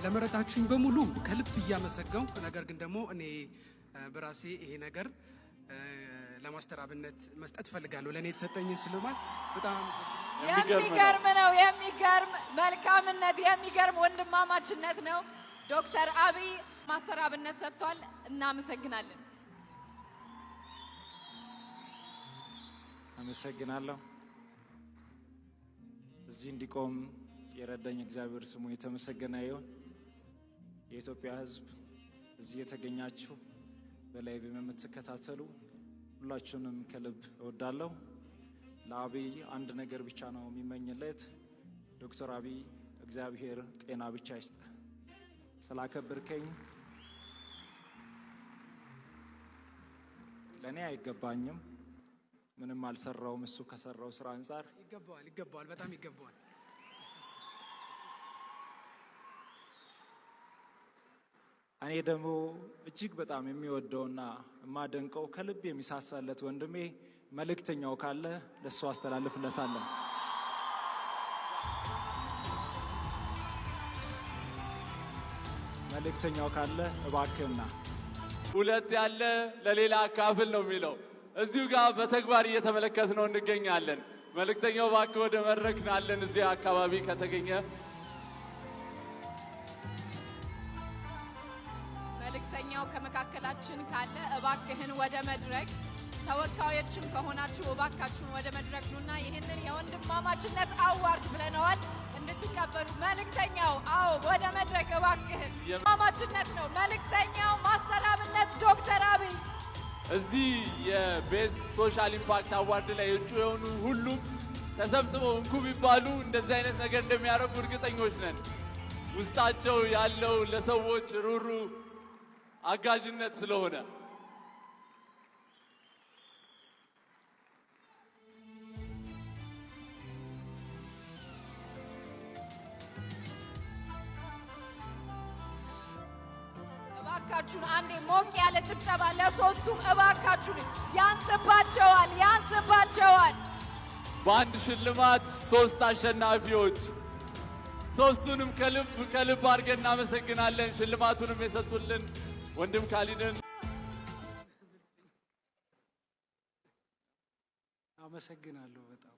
ለመረጣችሁኝ በሙሉ ከልብ እያመሰገንኩ ነገር ግን ደግሞ እኔ በራሴ ይሄ ነገር ለማስተር አብነት መስጠት ፈልጋለሁ ለኔ የተሰጠኝ ስለማል በጣም የሚገርም ነው የሚገርም መልካምነት የሚገርም ወንድማማችነት ነው ዶክተር አብይ ማስተር አብነት ሰጥቷል እናመሰግናለን አመሰግናለሁ እዚህ እንዲቆም የረዳኝ እግዚአብሔር ስሙ የተመሰገነ ይሁን የኢትዮጵያ ሕዝብ እዚህ የተገኛችሁ በላይቭ የምትከታተሉ ሁላችሁንም ከልብ እወዳለሁ ለአብይ አንድ ነገር ብቻ ነው የሚመኝለት ዶክተር አብይ እግዚአብሔር ጤና ብቻ ይስጥ ስላከበርከኝ ለኔ አይገባኝም ምንም አልሰራውም እሱ ከሰራው ስራ አንፃር ይገባዋል በጣም ይገባዋል እኔ ደግሞ እጅግ በጣም የሚወደውና ማደንቀው ከልብ የሚሳሳለት ወንድሜ መልእክተኛው ካለ ለሱ አስተላልፍለታለሁ መልእክተኛው ካለ እባክህና ሁለት ያለ ለሌላ አካፍል ነው የሚለው እዚሁ ጋር በተግባር እየተመለከትነው እንገኛለን መልእክተኛው እባክህ ወደ መድረክ ናለን እዚህ አካባቢ ከተገኘ መልእክተኛው ከመካከላችን ካለ እባክህን ወደ መድረክ ተወካዮችም ከሆናችሁ እባካችሁን ወደ መድረክ ኑና ይሄንን የወንድማማችነት አዋርድ ብለናል እንድትቀበሉ መልእክተኛው አዎ ወደ መድረክ እባክህን የወንድማማችነት ነው መልእክተኛው ማስተር አብነት ዶክተር አብይ እዚህ የቤስት ሶሻል ኢምፓክት አዋርድ ላይ እጩ የሆኑ ሁሉም ተሰብስበው እንኩ ቢባሉ እንደዚህ አይነት ነገር እንደሚያደርጉ እርግጠኞች ነን ውስጣቸው ያለው ለሰዎች ሩሩ አጋዥነት ስለሆነ እባካችሁን አንዴ ሞቅ ያለ ጭብጨባ ለሶስቱም እባካችሁን ያንስባቸዋል በአንድ ሽልማት ሶስት አሸናፊዎች ሶስቱንም ከልብ አድርገን እናመሰግናለን ሽልማቱንም የሰጡልን ወንድም ካሊድን አመሰግናለሁ በጣም